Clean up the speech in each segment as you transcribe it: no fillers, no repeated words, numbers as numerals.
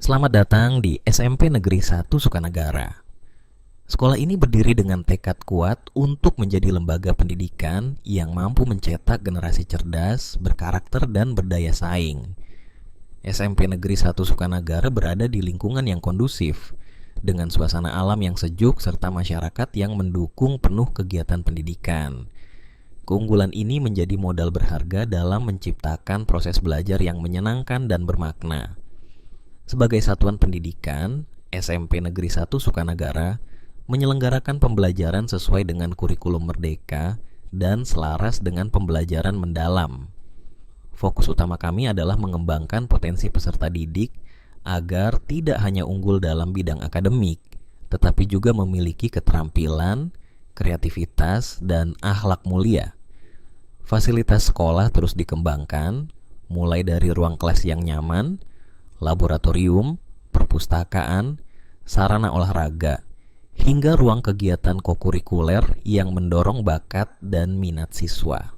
Selamat datang di SMP Negeri 1 Sukanagara. Sekolah ini berdiri dengan tekad kuat untuk menjadi lembaga pendidikan yang mampu mencetak generasi cerdas, berkarakter, dan berdaya saing. SMP Negeri 1 Sukanagara berada di lingkungan yang kondusif, dengan suasana alam yang sejuk serta masyarakat yang mendukung penuh kegiatan pendidikan. Keunggulan ini menjadi modal berharga dalam menciptakan proses belajar yang menyenangkan dan bermakna. Sebagai satuan pendidikan, SMP Negeri 1 Sukanagara menyelenggarakan pembelajaran sesuai dengan kurikulum merdeka dan selaras dengan pembelajaran mendalam. Fokus utama kami adalah mengembangkan potensi peserta didik agar tidak hanya unggul dalam bidang akademik, tetapi juga memiliki keterampilan, kreativitas, dan akhlak mulia. Fasilitas sekolah terus dikembangkan, mulai dari ruang kelas yang nyaman, laboratorium, perpustakaan, sarana olahraga, hingga ruang kegiatan kokurikuler yang mendorong bakat dan minat siswa.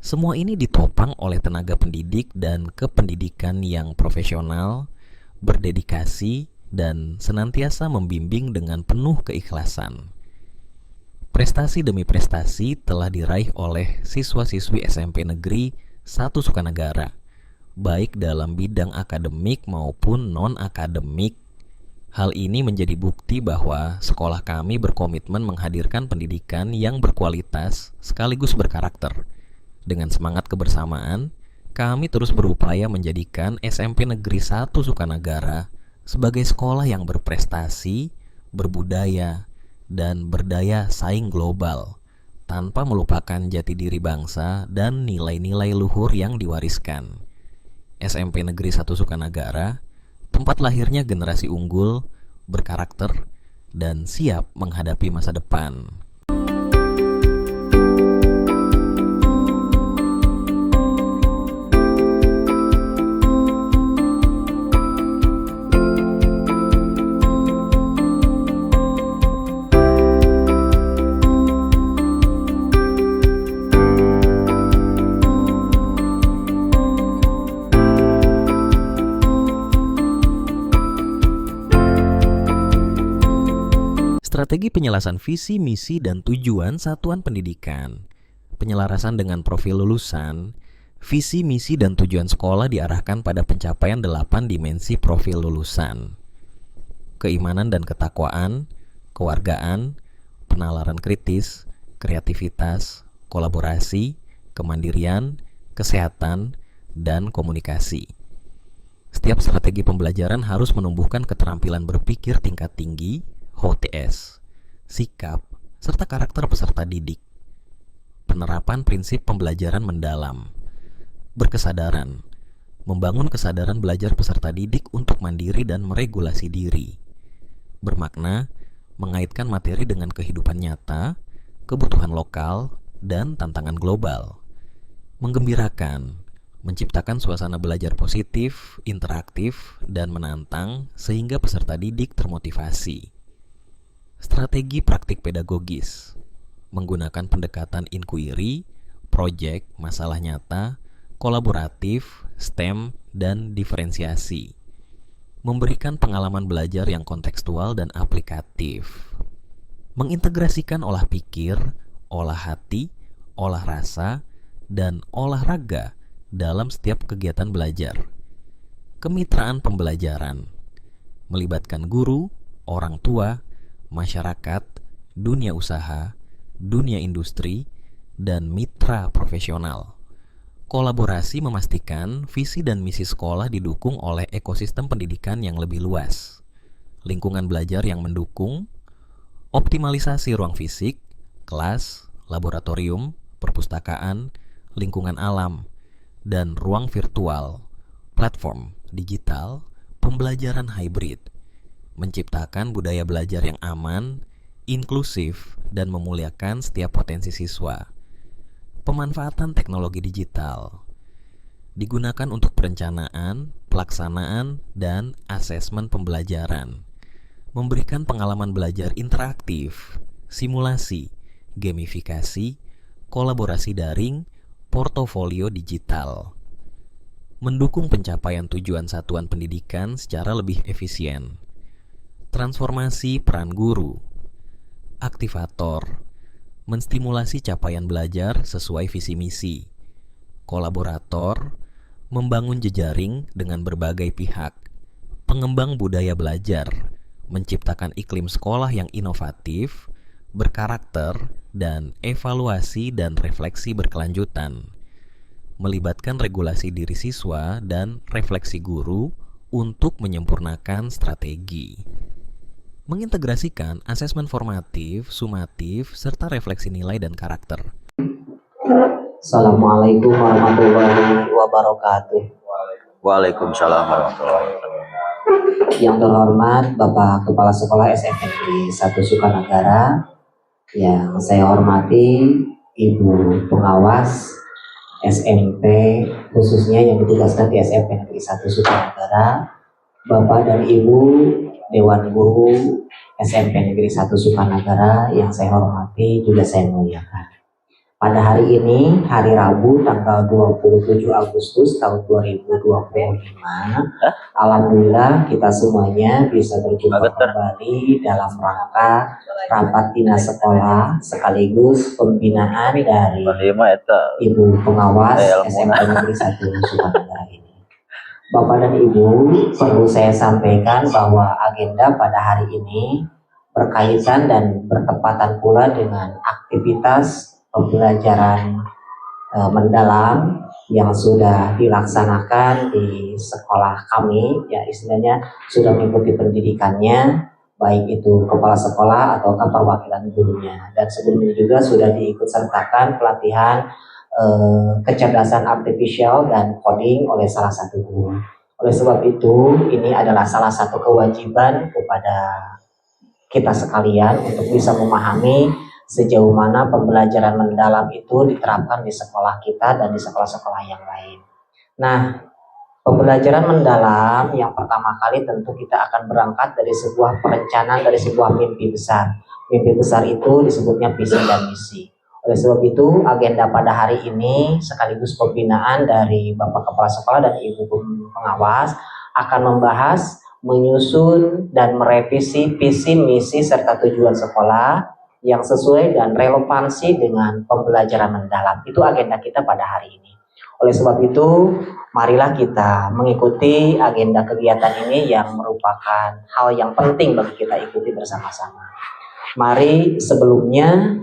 Semua ini ditopang oleh tenaga pendidik dan kependidikan yang profesional, berdedikasi, dan senantiasa membimbing dengan penuh keikhlasan. Prestasi demi prestasi telah diraih oleh siswa-siswi SMP Negeri 1 Sukanagara, baik dalam bidang akademik maupun non-akademik. Hal ini menjadi bukti bahwa sekolah kami berkomitmen menghadirkan pendidikan yang berkualitas sekaligus berkarakter. Dengan semangat kebersamaan, kami terus berupaya menjadikan SMP Negeri 1 Sukanagara sebagai sekolah yang berprestasi, berbudaya, dan berdaya saing global, tanpa melupakan jati diri bangsa dan nilai-nilai luhur yang diwariskan. SMP Negeri 1 Sukanagara, tempat lahirnya generasi unggul, berkarakter, dan siap menghadapi masa depan. Strategi penyelarasan visi, misi, dan tujuan satuan pendidikan. Penyelarasan dengan profil lulusan, visi, misi, dan tujuan sekolah diarahkan pada pencapaian 8 dimensi profil lulusan. Keimanan dan ketakwaan, kewargaan, penalaran kritis, kreativitas, kolaborasi, kemandirian, kesehatan, dan komunikasi. Setiap strategi pembelajaran harus menumbuhkan keterampilan berpikir tingkat tinggi, HOTS, sikap, serta karakter peserta didik. Penerapan prinsip pembelajaran mendalam, berkesadaran, membangun kesadaran belajar peserta didik untuk mandiri dan meregulasi diri. Bermakna, mengaitkan materi dengan kehidupan nyata, kebutuhan lokal, dan tantangan global. Menggembirakan, menciptakan suasana belajar positif, interaktif, dan menantang sehingga peserta didik termotivasi. Strategi praktik pedagogis, menggunakan pendekatan inquiry, project, masalah nyata, kolaboratif, STEM, dan diferensiasi. Memberikan pengalaman belajar yang kontekstual dan aplikatif. Mengintegrasikan olah pikir, olah hati, olah rasa, dan olahraga dalam setiap kegiatan belajar. Kemitraan pembelajaran, melibatkan guru, orang tua, masyarakat, dunia usaha, dunia industri, dan mitra profesional. Kolaborasi memastikan visi dan misi sekolah didukung oleh ekosistem pendidikan yang lebih luas, lingkungan belajar yang mendukung, optimalisasi ruang fisik, kelas, laboratorium, perpustakaan, lingkungan alam, dan ruang virtual, platform digital, pembelajaran hybrid, menciptakan budaya belajar yang aman, inklusif, dan memuliakan setiap potensi siswa. Pemanfaatan teknologi digital digunakan untuk perencanaan, pelaksanaan, dan asesmen pembelajaran. Memberikan pengalaman belajar interaktif, simulasi, gamifikasi, kolaborasi daring, portofolio digital. mendukung pencapaian tujuan satuan pendidikan secara lebih efisien. Transformasi peran guru. Aktivator, menstimulasi capaian belajar sesuai visi misi. Kolaborator, membangun jejaring dengan berbagai pihak. Pengembang budaya belajar, menciptakan iklim sekolah yang inovatif, berkarakter, dan evaluasi dan refleksi berkelanjutan. Melibatkan regulasi diri siswa dan refleksi guru untuk menyempurnakan strategi. Mengintegrasikan asesmen formatif, sumatif, serta refleksi nilai dan karakter. Assalamualaikum warahmatullahi wabarakatuh. Waalaikumsalam warahmatullahi wabarakatuh. Yang terhormat Bapak Kepala Sekolah SMP Negeri 1 Sukanagara, yang saya hormati Ibu Pengawas SMP, khususnya yang ditugaskan di SMP Negeri 1 Sukanagara, Bapak dan Ibu Dewan Guru SMP Negeri 1 Sukanagara yang saya hormati juga saya muliakan. Pada hari ini, hari Rabu tanggal 27 Agustus tahun 2025, alhamdulillah kita semuanya bisa berjumpa kembali dalam rangka rapat dinas sekolah sekaligus pembinaan dari Ibu Pengawas SMP Negeri 1 Sukanagara ini. Bapak dan Ibu, perlu saya sampaikan bahwa agenda pada hari ini berkaitan dan bertepatan pula dengan aktivitas pembelajaran mendalam yang sudah dilaksanakan di sekolah kami, ya istilahnya sudah mengikuti pendidikannya, baik itu kepala sekolah atau perwakilan gurunya, dan sebelumnya juga sudah diikut sertakan pelatihan kecerdasan artifisial dan coding oleh salah satu guru. Oleh sebab itu, ini adalah salah satu kewajiban kepada kita sekalian untuk bisa memahami sejauh mana pembelajaran mendalam itu diterapkan di sekolah kita dan di sekolah-sekolah yang lain. Nah, pembelajaran mendalam yang pertama kali tentu kita akan berangkat dari sebuah perencanaan, dari sebuah mimpi besar. Mimpi besar itu disebutnya visi dan misi. Oleh sebab itu, agenda pada hari ini sekaligus pembinaan dari Bapak Kepala Sekolah dan Ibu Pengawas akan membahas, menyusun, dan merevisi visi, misi, serta tujuan sekolah yang sesuai dan relevansi dengan pembelajaran mendalam. Itu agenda kita pada hari ini. Oleh sebab itu, marilah kita mengikuti agenda kegiatan ini yang merupakan hal yang penting bagi kita ikuti bersama-sama. Mari sebelumnya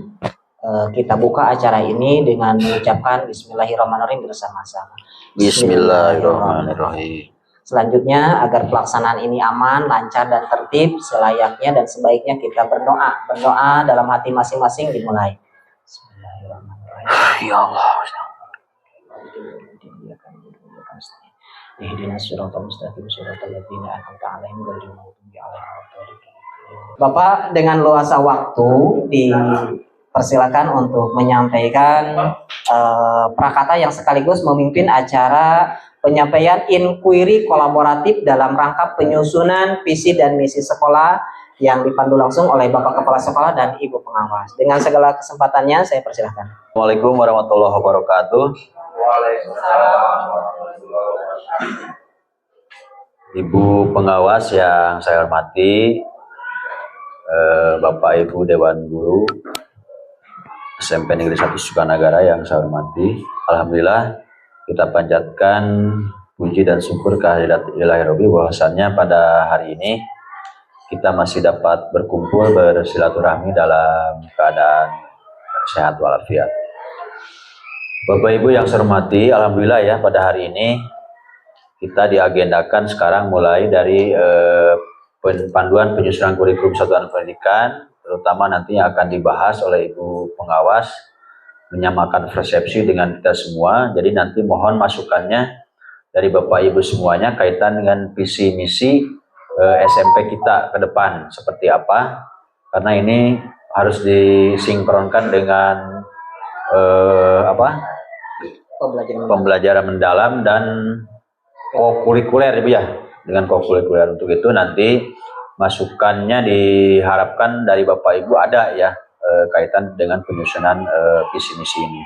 kita buka acara ini dengan mengucapkan Bismillahirrahmanirrahim bersama-sama. Bismillahirrahmanirrahim. Selanjutnya, agar pelaksanaan ini aman, lancar, dan tertib, selayaknya dan sebaiknya kita berdoa. Berdoa dalam hati masing-masing dimulai. Bismillahirrahmanirrahim. Ya Allah. Bapak dengan luasa waktu dipersilakan untuk menyampaikan prakata yang sekaligus memimpin acara penyampaian inquiry kolaboratif dalam rangka penyusunan visi dan misi sekolah yang dipandu langsung oleh Bapak Kepala Sekolah dan Ibu Pengawas. Dengan segala kesempatannya, saya persilahkan. Assalamualaikum warahmatullahi wabarakatuh. Ibu Pengawas yang saya hormati, Bapak Ibu Dewan Guru SMP Negeri 1 Sukanagara yang saya hormati, alhamdulillah kita panjatkan puji dan syukur kehadirat Ilahi Rabbi bahwasannya pada hari ini kita masih dapat berkumpul bersilaturahmi dalam keadaan sehat walafiat. Bapak Ibu yang saya hormati, alhamdulillah ya pada hari ini kita diagendakan sekarang mulai dari panduan penyusunan kurikulum satuan pendidikan, terutama nanti yang akan dibahas oleh Ibu Pengawas, menyamakan persepsi dengan kita semua. Jadi nanti mohon masukannya dari Bapak Ibu semuanya kaitan dengan visi misi SMP kita ke depan seperti apa, karena ini harus disinkronkan dengan pembelajaran mendalam dan kokurikuler ya, dengan kokurikuler. Untuk itu nanti masukannya diharapkan dari Bapak Ibu ada ya kaitan dengan penyusunan visi misi ini.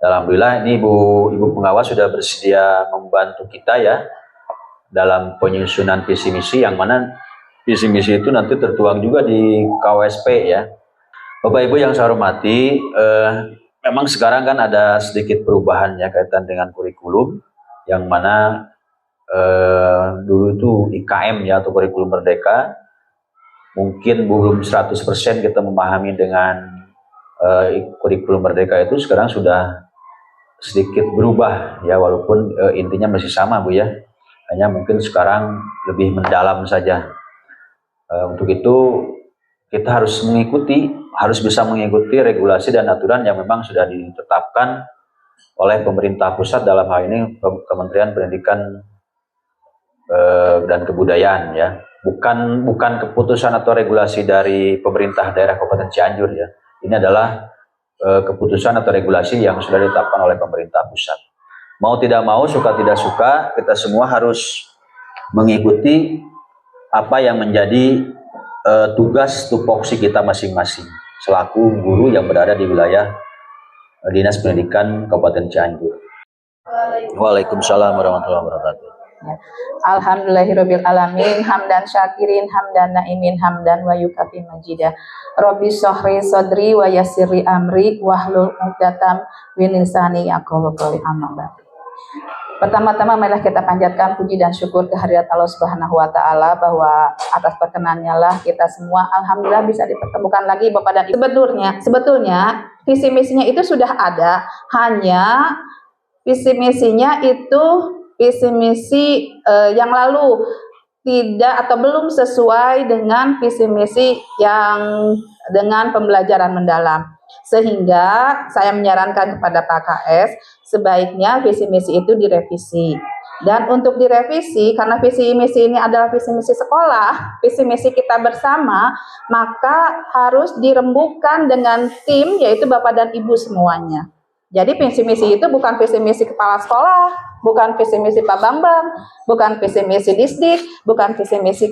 Alhamdulillah ini ibu pengawas sudah bersedia membantu kita ya dalam penyusunan visi misi, yang mana visi misi itu nanti tertuang juga di KWSP ya. Bapak Ibu yang saya hormati, memang sekarang kan ada sedikit perubahan ya kaitan dengan kurikulum, yang mana dulu itu IKM ya, atau kurikulum merdeka, mungkin belum 100% kita memahami dengan kurikulum merdeka itu. Sekarang sudah sedikit berubah ya, walaupun intinya masih sama Bu ya, hanya mungkin sekarang lebih mendalam saja. Untuk itu kita harus bisa mengikuti regulasi dan aturan yang memang sudah ditetapkan oleh pemerintah pusat, dalam hal ini Kementerian Pendidikan dan Kebudayaan ya. Bukan keputusan atau regulasi dari pemerintah daerah Kabupaten Cianjur ya. Ini adalah keputusan atau regulasi yang sudah ditetapkan oleh pemerintah pusat. Mau tidak mau, suka tidak suka, kita semua harus mengikuti apa yang menjadi tugas tupoksi kita masing-masing selaku guru yang berada di wilayah Dinas Pendidikan Kabupaten Cianjur. Waalaikumsalam warahmatullahi wabarakatuh. Alhamdulillahirabbil alamin, hamdan syakirin, hamdan naimin, hamdan wa yukafi majidah. Rabbi shrahli sadri wa yassirli amri wahlul 'uqdatam min lisani yafqahu qawli. Amma ba'd. Pertama-tama marilah kita panjatkan puji dan syukur kehadirat Allah Subhanahu wa taala, bahwa atas perkenannya lah kita semua alhamdulillah bisa dipertemukan lagi Bapak dan Ibu. Sebetulnya visi misinya itu sudah ada, hanya visi misinya itu visi misi yang lalu tidak atau belum sesuai dengan visi misi yang dengan pembelajaran mendalam, sehingga saya menyarankan kepada Pak KS sebaiknya visi misi itu direvisi. Dan untuk direvisi, karena visi misi ini adalah visi misi sekolah, visi misi kita bersama, maka harus dirembukan dengan tim, yaitu Bapak dan Ibu semuanya. Jadi visi misi itu bukan visi misi kepala sekolah, bukan visi misi Pak Bambang, bukan visi misi Disdik, bukan visi misi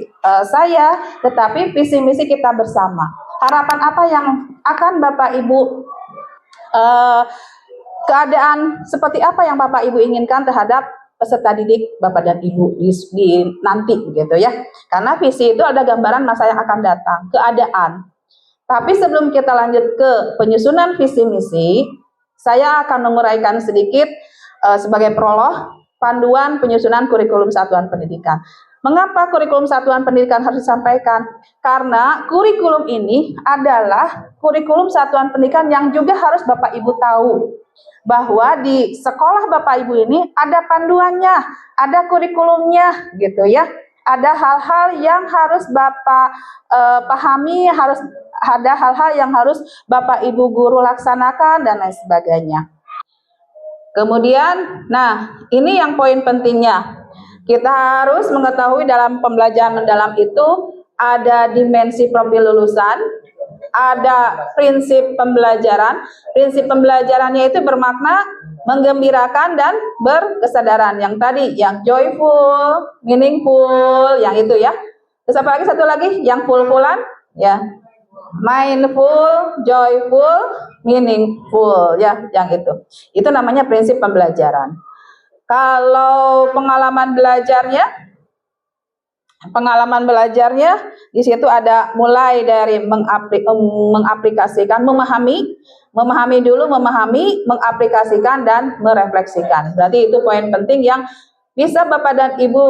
saya, tetapi visi misi kita bersama. Harapan apa yang akan Bapak Ibu, keadaan seperti apa yang Bapak Ibu inginkan terhadap peserta didik Bapak dan Ibu di nanti gitu ya. Karena visi itu ada gambaran masa yang akan datang, keadaan. Tapi sebelum kita lanjut ke penyusunan visi misi, saya akan menguraikan sedikit sebagai prolog panduan penyusunan kurikulum satuan pendidikan. Mengapa kurikulum satuan pendidikan harus disampaikan? Karena kurikulum ini adalah kurikulum satuan pendidikan yang juga harus Bapak Ibu tahu, bahwa di sekolah Bapak Ibu ini ada panduannya, ada kurikulumnya gitu ya. Ada hal-hal yang harus Bapak pahami, harus ada hal-hal yang harus Bapak Ibu guru laksanakan dan lain sebagainya. Kemudian, nah ini yang poin pentingnya. Kita harus mengetahui dalam pembelajaran mendalam itu ada dimensi profil lulusan, ada prinsip pembelajaran. Prinsip pembelajarannya itu bermakna menggembirakan dan berkesadaran. Yang tadi, yang joyful, meaningful, yang itu ya. Terus apa lagi, satu lagi, yang full-fullan, ya. Mindful, joyful, meaningful, ya, yang itu. Itu namanya prinsip pembelajaran. Kalau pengalaman belajarnya di situ ada mulai dari mengaplikasikan, memahami dulu, mengaplikasikan dan merefleksikan. Berarti itu poin penting yang bisa Bapak dan Ibu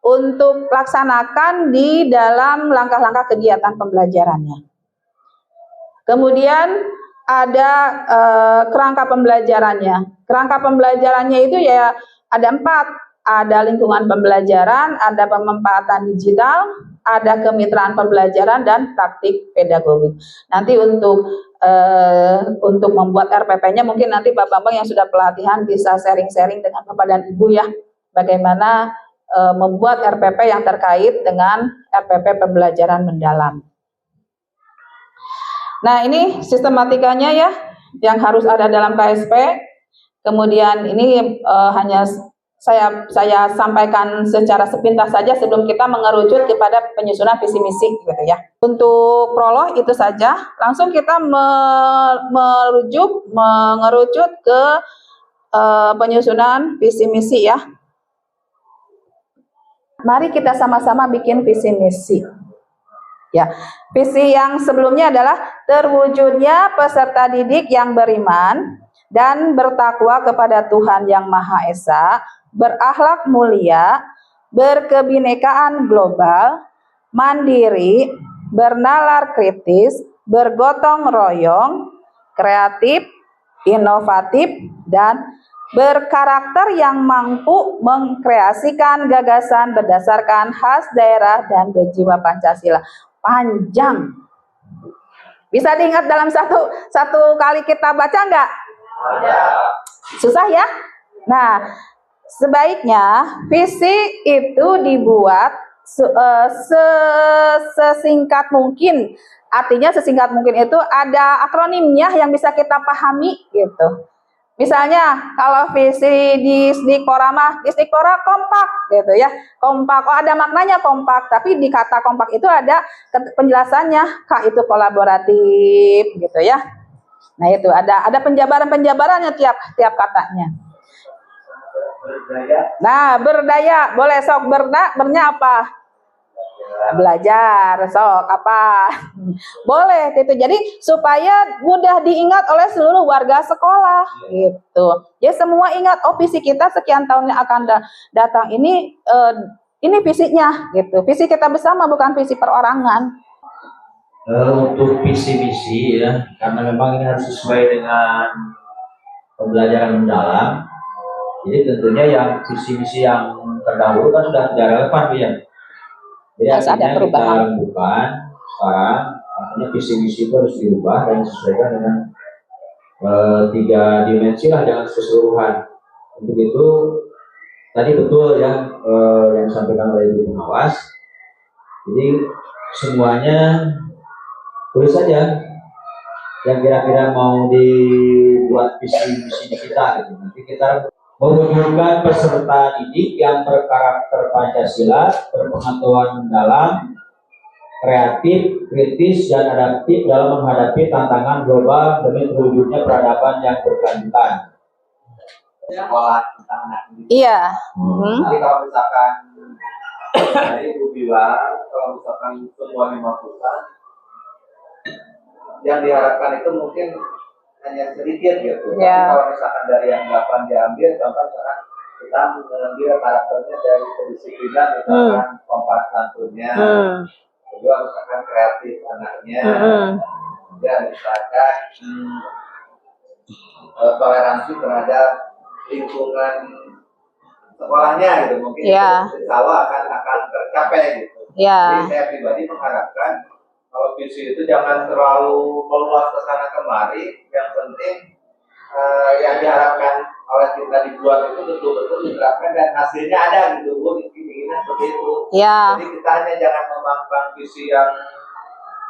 untuk laksanakan di dalam langkah-langkah kegiatan pembelajarannya. Kemudian ada kerangka pembelajarannya. Kerangka pembelajarannya itu ya ada 4. Ada lingkungan pembelajaran, ada pemanfaatan digital, ada kemitraan pembelajaran, dan praktik pedagogik. Nanti untuk membuat RPP-nya mungkin nanti Pak Bambang yang sudah pelatihan bisa sharing-sharing dengan Bapak dan Ibu ya, bagaimana membuat RPP yang terkait dengan RPP pembelajaran mendalam. Nah ini sistematikanya ya, yang harus ada dalam KSP. Kemudian ini hanya saya sampaikan secara sepintas saja sebelum kita mengerucut kepada penyusunan visi misi gitu ya. Untuk prolog itu saja, langsung kita mengerucut ke penyusunan visi misi ya. Mari kita sama-sama bikin visi misi. Ya, visi yang sebelumnya adalah terwujudnya peserta didik yang beriman dan bertakwa kepada Tuhan Yang Maha Esa, berakhlak mulia, berkebinekaan global, mandiri, bernalar kritis, bergotong royong, kreatif, inovatif, dan berkarakter yang mampu mengkreasikan gagasan berdasarkan khas daerah dan berjiwa Pancasila. Panjang. Bisa diingat dalam satu kali kita baca nggak? Susah ya? Nah, sebaiknya visi itu dibuat sesingkat mungkin. Artinya sesingkat mungkin itu ada akronimnya yang bisa kita pahami gitu. Misalnya kalau visi di Istikora mah, Istikora kompak gitu ya. Kompak, oh ada maknanya kompak, tapi di kata kompak itu ada penjelasannya, K itu kolaboratif gitu ya. Nah itu ada penjabarannya tiap katanya. Nah berdaya, boleh sok bernya apa? Belajar, sok apa? Boleh gitu. Jadi supaya mudah diingat oleh seluruh warga sekolah gitu. Ya semua ingat, oh visi kita sekian tahun yang akan datang ini visinya gitu. Visi kita bersama, bukan visi perorangan. Untuk visi misi ya, karena memang ini harus sesuai dengan pembelajaran mendalam. Jadi tentunya yang visi misi yang terdahulu kan sudah tidak relevan ya. Jadi harus ada perubahan. Kita lakukan sekarang, artinya visi misi itu harus diubah dan disesuaikan dengan 3 dimensi lah, dengan keseluruhan. Untuk itu tadi betul ya yang disampaikan oleh Ibu Pengawas. Jadi semuanya tulis saja yang kira-kira mau dibuat visi misi kita gitu. Nanti kita mewujudkan peserta didik yang berkarakter Pancasila, berpengetahuan mendalam, kreatif, kritis, dan adaptif dalam menghadapi tantangan global demi terwujudnya peradaban yang berkelanjutan. Sekolah anak didik. Iya. Jadi kalau misalkan dari Ibu bilang, kalau misalkan semuanya melakukan, yang diharapkan itu mungkin hanya sedikit gitu. Ya. Tapi kalau misalkan dari yang 8 diambil, contoh misalkan kita mengambil karakternya dari kedisiplinan, misalkan kompak santunnya, kedua misalkan kreatif anaknya, dan misalkan toleransi terhadap lingkungan sekolahnya gitu, mungkin insya Allah akan tercapai gitu. Jadi saya pribadi mengharapkan kalau visi itu jangan terlalu meluas ke sana kemari, yang penting yang diharapkan oleh kita dibuat itu betul-betul diterapkan dan hasilnya ada gitu Bu, inginnya seperti itu. Jadi kita hanya jangan memanggang visi yang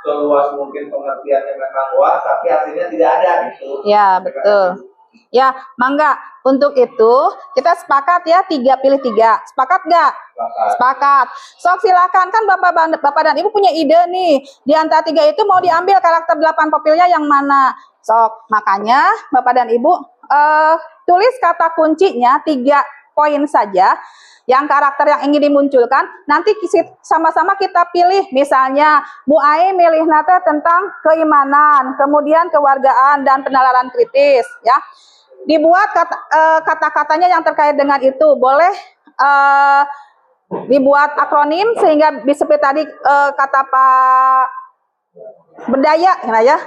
seluas mungkin pengertiannya memang luas, tapi hasilnya tidak ada gitu. Ya betul. Ya, mangga. Untuk itu kita sepakat ya 3 pilih 3. Sepakat nggak? Sepakat. Sok silakan, kan Bapak dan Ibu punya ide nih. Di antara 3 itu mau diambil karakter 8 popilnya yang mana? Sok, makanya Bapak dan Ibu tulis kata kuncinya 3 poin saja. Yang karakter yang ingin dimunculkan, nanti sama-sama kita pilih. Misalnya Bu Ai milih nata tentang keimanan, kemudian kewargaan dan penalaran kritis ya. Dibuat kata-katanya yang terkait dengan itu. Boleh dibuat akronim sehingga bisa seperti tadi kata Pak Berdaya ya.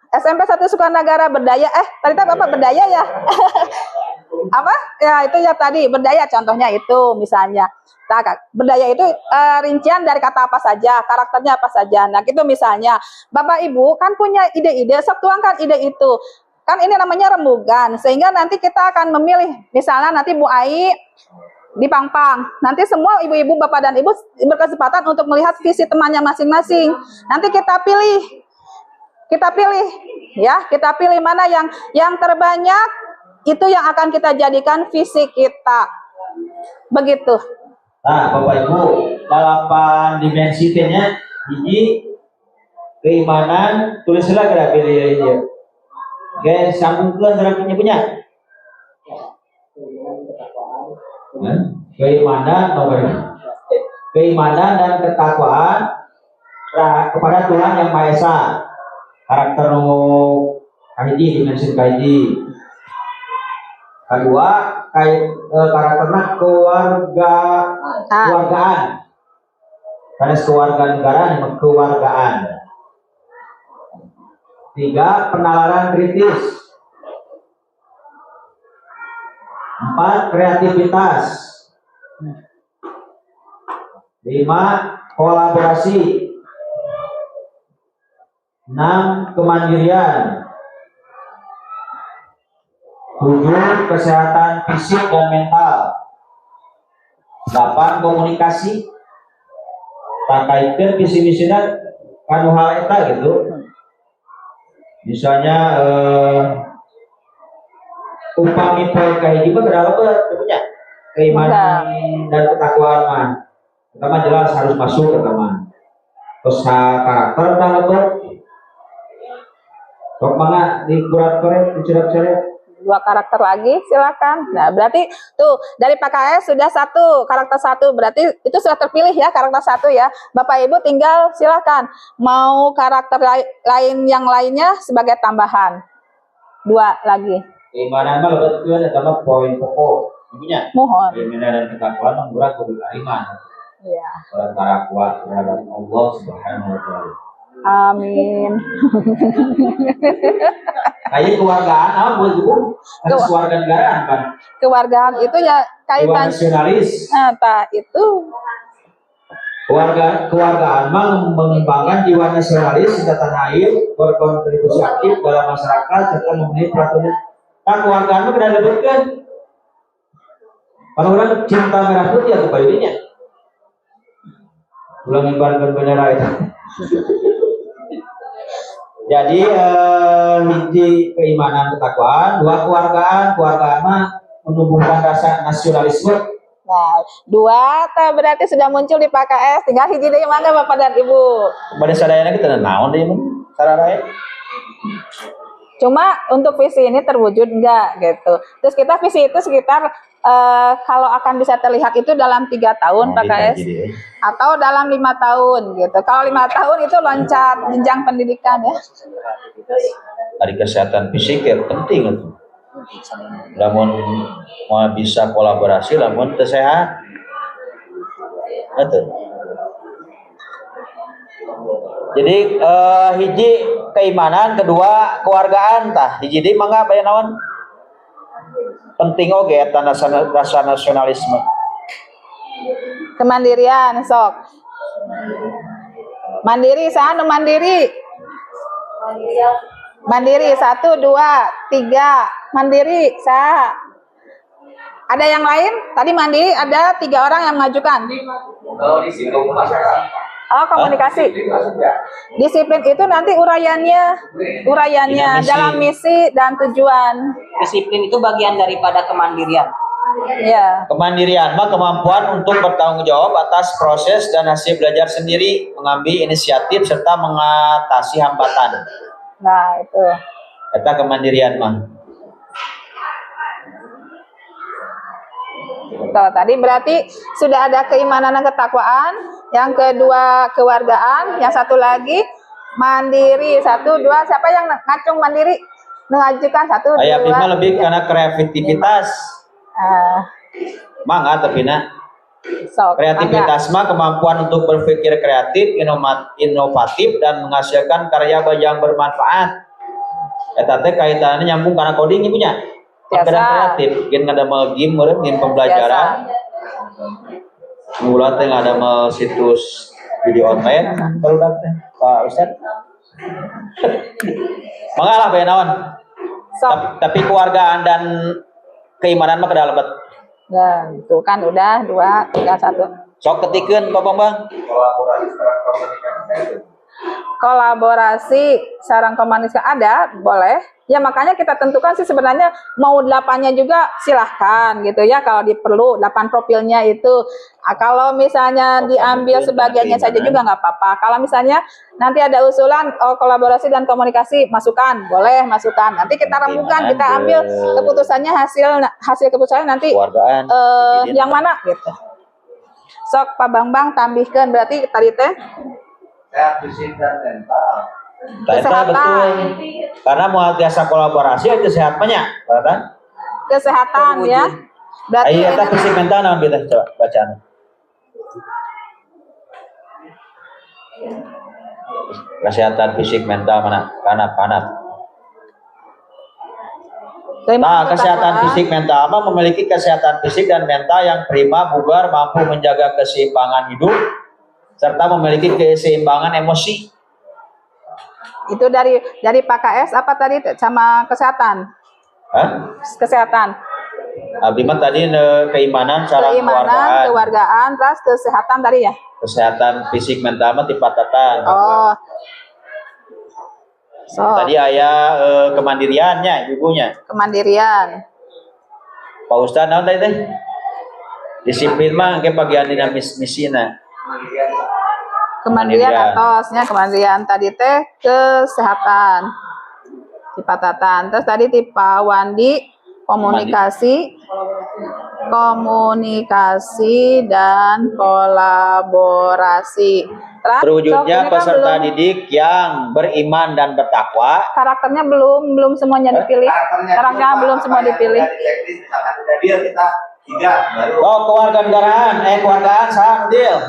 SMP 1 Sukanagara berdaya, tadi Bapak berdaya ya. Apa? Ya itu ya tadi berdaya, contohnya itu misalnya. Nah, berdaya itu rincian dari kata apa saja, karakternya apa saja. Nah, gitu misalnya. Bapak Ibu kan punya ide-ide, sok tuangkan ide itu. Kan ini namanya rembugan, sehingga nanti kita akan memilih. Misalnya nanti Bu Ai di Pangpang. Nanti semua ibu-ibu, bapak dan ibu berkesempatan untuk melihat visi temannya masing-masing. Nanti kita pilih ya, kita pilih mana yang terbanyak, itu yang akan kita jadikan visi kita. Begitu. Nah, Bapak Ibu, 8 dimensi T-nya, biji, keimanan, tulislah kira pilih. Oke, sambung ke punya. Keimanan dan ketakwaan kepada Tuhan yang Maha Esa. Karakter nomor kahiji, dimensi kahiji. Kedua, karakternya kewargaan. Karena keluarga negara dan kewargaan. Tiga, penalaran kritis. 4, kreativitas. 5, kolaborasi. 6, kemandirian. 7, kesehatan fisik dan mental. 8, komunikasi. Terkaitkan visi misinya kanu hal eta gitu. Misalnya upami poin kahiji mah kenapa punya keimanan dan ketakwaan mah. Pertama jelas harus masuk pertama. Terus karakter dah apa? Sok mangga dikurat-kurat, dicoret-coret. 2 karakter lagi silakan. Nah, berarti tuh dari PKS sudah 1 karakter 1, berarti itu sudah terpilih ya karakter 1 ya. Bapak Ibu tinggal silakan mau karakter lain yang lainnya sebagai tambahan. 2 lagi. Keimanan mah lebih eta mah poin pokok. Intinya Mohon. keimanan dan ketakwaan mah murah kudu iman. Iya. Antara kuat terhadap Allah Subhanahu wa taala. Amin. Kayak keluargaan apa Bu? Ada keluarga negaraan kan? Kewargaan itu ya kaitan nasionalis. Nah, itu Keluargaan mah mengembangkan jiwa nasionalis di tanah air, berkontribusi aktif dalam masyarakat serta memenuhi peraturan. Nah, keluargaan mah kena disebutkan. Orang cinta merah putih atau bayinya. Ulang ngibarkan bendera itu. Jadi hiji keimanan ketakwaan, 2 keluargaan mah menumbuhkan rasa nasionalisme. Nah, 2 berarti sudah muncul di PKS, tinggal hiji deui mangga Bapak dan Ibu. Pada sadayana kita naon deui mun sararae. Cuma untuk visi ini terwujud enggak gitu. Terus kita visi itu sekitar kalau akan bisa terlihat itu dalam 3 tahun PKS atau dalam 5 tahun gitu. Kalau 5 tahun itu loncat jenjang pendidikan ya. Dari kesehatan fisik ya penting itu. Lamun mau bisa kolaborasi, lamun teu sehat. Betul. Jadi hiji keimanan, kedua keluargaan tah. Hiji deui mangga bae naon? Penting oge eta rasa nasionalisme. Kemandirian sok. Mandiri sanu mandiri. Mandiri 1 2 3. Mandiri sah. Ada yang lain? Tadi mandiri ada 3 orang yang mengajukan. Oh, komunikasi. Disiplin itu nanti uraiannya dalam misi dan tujuan. Disiplin itu bagian daripada kemandirian. Ya. Kemandirian mah kemampuan untuk bertanggung jawab atas proses dan hasil belajar sendiri, mengambil inisiatif serta mengatasi hambatan. Nah, itu. Eta kemandirian mah. Tuh, tadi berarti sudah ada keimanan dan ketakwaan, yang kedua kewargaan, yang satu lagi mandiri. 1 2, siapa yang ngacung mandiri? Mengajukan 1 2. Aya mah lebih karena kreativitas. Mangga tapi kreativitas mah kemampuan untuk berpikir kreatif, inovatif dan menghasilkan karya yang bermanfaat. Eta teh kaitannya nyambung karena coding ibunya. Biasa. Kreatif, gin ngadamel game meureun gin pembelajaran. Mula teh ngadamel situs video online barudak teh. Pak Ustaz. Mangga lah bae naon. Tapi keluargaan dan keimanan mah kedalebet. Nah, itu kan udah 2 3 1. Sok ketikeun Pak Bambang. kolaborasi sarang komunikasi ada, boleh. Ya makanya kita tentukan sih sebenarnya mau 8-nya juga silahkan gitu ya kalau diperlu 8 profilnya itu. Nah, kalau misalnya diambil sebagiannya saja juga nggak apa-apa. Kalau misalnya nanti ada usulan kolaborasi dan komunikasi, masukan, boleh masukan. Nanti kita rembukan, kita ambil keputusannya hasil keputusannya nanti yang mana gitu. Sok Pak Bambang tambihkan berarti tadi teh Sehat fisik dan mental. Kesehatan. Betul. Karena mau biasa kolaborasi aja sehat banyak, kan? Kesehatan ya. Berarti Iya, kita fisik mental naon kita coba bacaan. Kesehatan fisik mental mana? Panat. Nah, kesehatan fisik mental apa? Memiliki kesehatan fisik dan mental yang prima, bugar, mampu menjaga keseimbangan hidup, serta memiliki keseimbangan emosi. Itu dari Pak KS apa tadi sama kesehatan? Hah? Kesehatan. Abdi mah tadi keimanan, cara keluargaan, terus kesehatan tadi ya? Kesehatan fisik mental mah tipatatan. Oh. So. Tadi ayah kemandiriannya ibunya. Kemandirian. Pak Ustadz naon tadi teh? Disiplin mah ke bagian dinamis misina. Kemandirian atosnya kemandirian tadi teh kesehatan. Tipatatan. Terus tadi tipa Wandi komunikasi dan kolaborasi. Terwujudnya peserta didik yang beriman dan bertakwa. Karakternya belum semuanya dipilih. Karakternya belum semua dipilih. Oh, kewarganegaraan, kewargaan sah, Dil.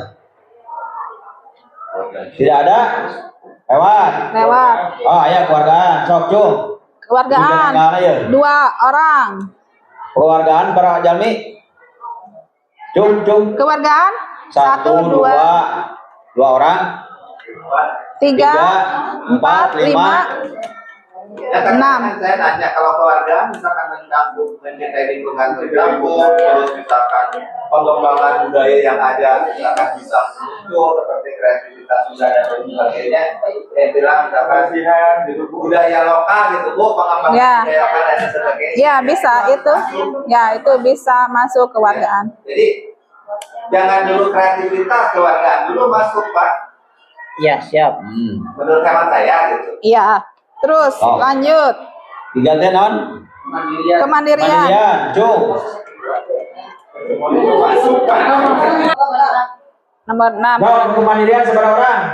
Tidak ada? Lewat. Oh, ayah kewargaan, sok cung. Kewargaan, 2 orang. Kewargaan para jalmi. Cung. Kewargaan 1, 2 orang. 3, 4, 5, 6. Saya nanya kalau keluarga misalkan mencintai lingkungan tergabung, terus misalkan pengembangan budaya yang ada, misalkan bisa muncul seperti kreativitas budaya dan sebagainya. Saya bilang misalkan budaya lokal gitu, Bu, pengembangan budaya lokal dan sebagainya. Ya bisa itu, ya itu bisa masuk kewargaan. Jadi jangan dulu kreativitas, kewargaan dulu masuk, Pak. Iya, siap. Menurut hemat saya gitu. Iya. Terus lanjut. 3 teh naon? Kemandirian. Cung. Nomor 6. Kemandirian seberapa orang?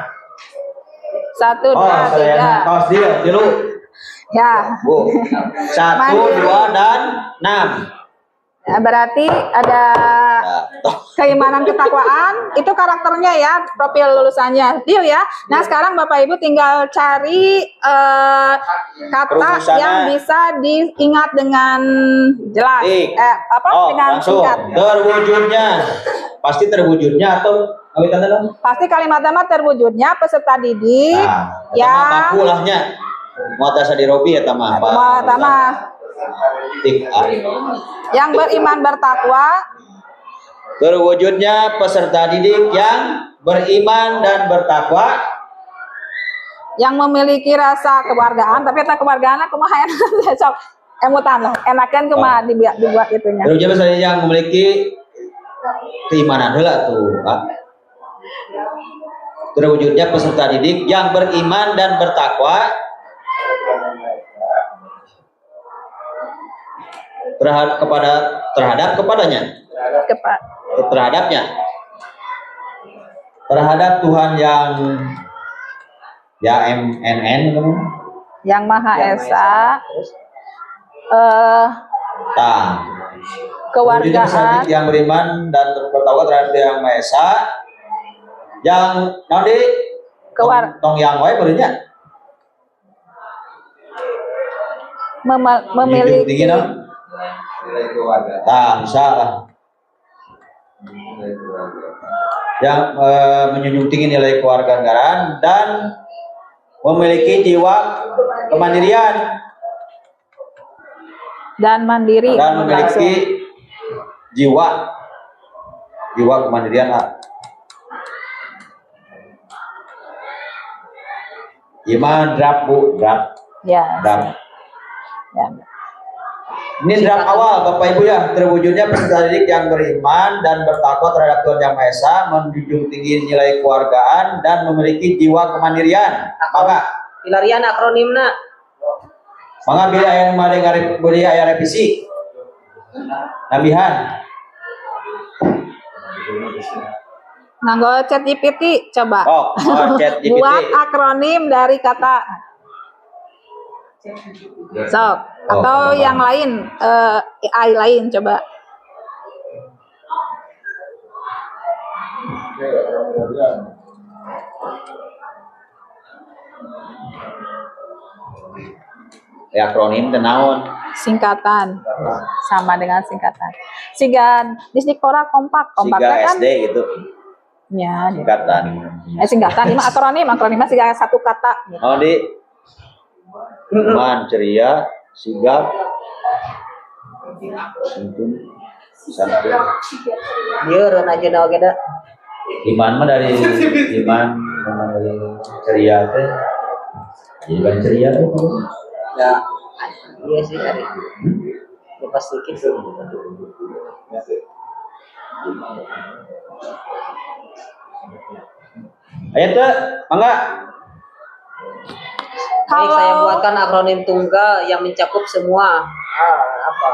1, 2, 3. Tos dulu. Ya. Bu. 1, 2 dan 6. Ya, berarti ada keimanan ketakwaan, itu karakternya ya, profil lulusannya. Deal ya. Nah, sekarang Bapak Ibu tinggal cari kata Rumusannya. yang bisa diingat dengan jelas. Dengan langsung. singkat. Terwujudnya. Pasti terwujudnya atau Pasti kalimatnya terwujudnya peserta didik yang kulahnya. Mau tasa di Robi ya tamah apa? Yang beriman bertakwa, terwujudnya peserta didik yang beriman dan bertakwa, yang memiliki rasa kewargaan, tapi tak kewargaannya kumaha enak sok emutan lah, enakan kumaha dibuat itunya. Terwujudnya peserta didik yang memiliki keimanan heula tuh, Pak. Terwujudnya peserta didik yang beriman dan bertakwa terhadap Tuhan yang MNN yang Maha Esa, kewargaan yang beriman dan bertakwa terhadap Yang Maha Esa, yang nanti tong yang wae berinya memiliki Nilai keluarga. bisa lah. Yang menjunjung tinggi nilai kewarganegaraan dan memiliki jiwa kemandirian dan mandiri dan memiliki jiwa kemandirian. Iman draft Bu, draft. Ya. Draft. Ya. Ini draft awal Bapak Ibu ya, terwujudnya peserta didik yang beriman dan bertakwa terhadap Tuhan Yang Maha Esa, menjunjung tinggi nilai keluargaan dan memiliki jiwa kemandirian. Maka Pilarian akronimna. maka bila yang boleh aya revisi. Nabihan. Nganggo ChatGPT coba. Oh, chat GPT. Buat akronim dari kata sok atau yang lain AI lain coba. Ya akronim tenaon. Singkatan sama dengan singkatan. Siga Disdikpora kompak Siga kan SD gitu. ya Singkatan. singkatan ini mah akronimnya siga satu kata gitu. Oh di iman, ceria, sigap, santun. Dia rona aja oge da. Iman mah dari iman dari ceria teh. Iman ceria tuh. Ya. Iya sih tadi. Lepas dikit sih. Ayo tuh, mangga. Baik, saya Kalau buatkan akronim tunggal yang mencakup semua. Apa?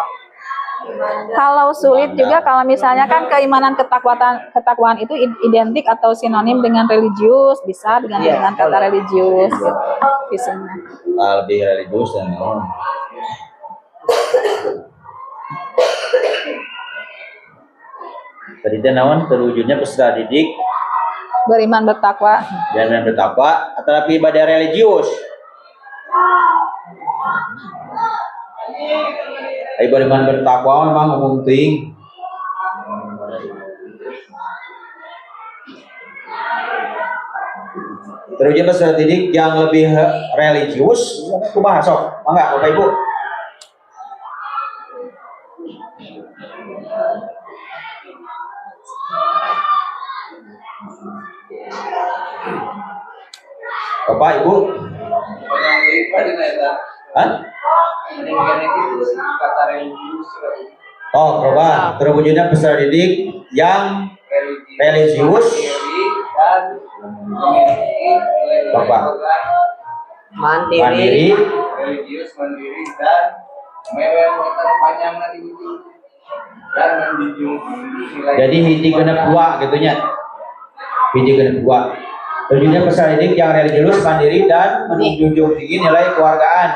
kalau sulit juga kalau misalnya kan keimanan ketakwaan itu identik atau sinonim dengan religius, bisa dengan Iya, dengan kata boleh. religius. Visinya. Lebih religius dan tadi teh naon terwujudnya peserta didik Beriman bertakwa. dan bertakwa atau lebih ibadah religius. Beriman bertakwa memang penting. Terwujud peserta didik yang lebih religius, kumaha sok? Mangga Bapak Ibu. Bapak Ibu. Hah? Oh, coba terwujudnya peserta didik yang religius. Bapak. Mandiri. Religius, mandiri, dan mewah panjang nanti dan menjunjung tinggi nilai. Jadi hiji genep dua gitunya. Hiji genep dua. Terwujudnya peserta didik yang religius, mandiri dan menjunjung tinggi nilai keluargaan.